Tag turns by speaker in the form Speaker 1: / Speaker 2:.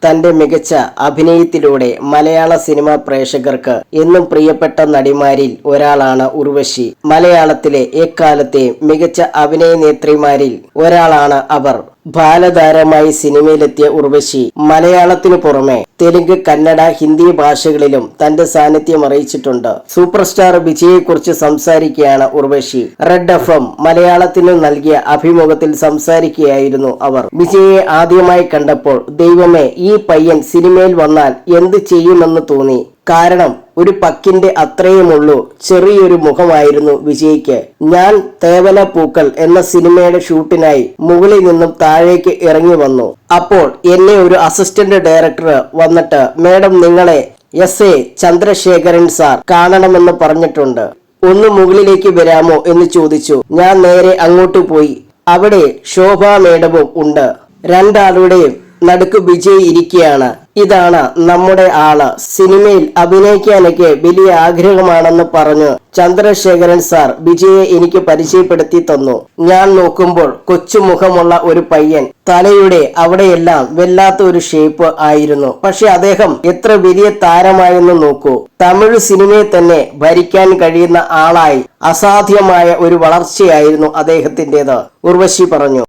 Speaker 1: തന്റെ മികച്ച അഭിനയത്തിലൂടെ മലയാള സിനിമാ പ്രേക്ഷകർക്ക് എന്നും പ്രിയപ്പെട്ട നടിമാരിൽ ഒരാളാണ് ഉർവശി. മലയാളത്തിലെ എക്കാലത്തെ മികച്ച അഭിനയ നേത്രിമാരിൽ ഒരാളാണ് അവർ. ബാലതാരമായി സിനിമയിലെത്തിയ ഉർവശി മലയാളത്തിനു പുറമെ തെലുങ്ക്, കന്നഡ, ഹിന്ദി ഭാഷകളിലും തന്റെ സാന്നിധ്യം അറിയിച്ചിട്ടുണ്ട്. സൂപ്പർ സ്റ്റാർ വിജയെക്കുറിച്ച് സംസാരിക്കുകയാണ് ഉർവശി. റെഡ് FM മലയാളത്തിന് നൽകിയ അഭിമുഖത്തിൽ സംസാരിക്കുകയായിരുന്നു അവർ. വിജയെ ആദ്യമായി കണ്ടപ്പോൾ ദൈവമേ, ഈ പയ്യൻ സിനിമയിൽ വന്നാൽ എന്ത് ചെയ്യുമെന്ന് തോന്നി. കാരണം ഒരു പക്കിന്റെ അത്രയുമുള്ളൂ ചെറിയൊരു മുഖമായിരുന്നു വിജയ്ക്ക്. ഞാൻ തേവല പൂക്കൾ എന്ന സിനിമയുടെ ഷൂട്ടിനായി മുകളിൽ നിന്നും താഴേക്ക് ഇറങ്ങി വന്നു. അപ്പോൾ എന്നെ ഒരു അസിസ്റ്റന്റ് ഡയറക്ടർ വന്നിട്ട്, മേഡം നിങ്ങളെ SA ചന്ദ്രശേഖരൻ സാർ കാണണമെന്ന് പറഞ്ഞിട്ടുണ്ട്, ഒന്ന് മുകളിലേക്ക് വരാമോ എന്ന് ചോദിച്ചു. ഞാൻ നേരെ അങ്ങോട്ട് പോയി. അവിടെ ശോഭ മേഡവും ഉണ്ട്. രണ്ടാളുടെയും നടുക്ക് വിജയ് ഇരിക്കുകയാണ്. ഇതാണ് നമ്മുടെ ആള്, സിനിമയിൽ അഭിനയിക്കാനൊക്കെ വലിയ ആഗ്രഹമാണെന്ന് പറഞ്ഞു ചന്ദ്രശേഖരൻ സാർ വിജയെ എനിക്ക് പരിചയപ്പെടുത്തി തന്നു. ഞാൻ നോക്കുമ്പോൾ കൊച്ചുമുഖമുള്ള ഒരു പയ്യൻ, തലയുടെ അവിടെയെല്ലാം വല്ലാത്ത ഒരു ഷേപ്പ് ആയിരുന്നു. പക്ഷെ അദ്ദേഹം എത്ര വലിയ താരമായെന്ന് നോക്കൂ. തമിഴ് സിനിമയെ തന്നെ ഭരിക്കാൻ കഴിയുന്ന ആളായി അസാധ്യമായ ഒരു വളർച്ചയായിരുന്നു അദ്ദേഹത്തിൻ്റെത്, ഉർവശി പറഞ്ഞു.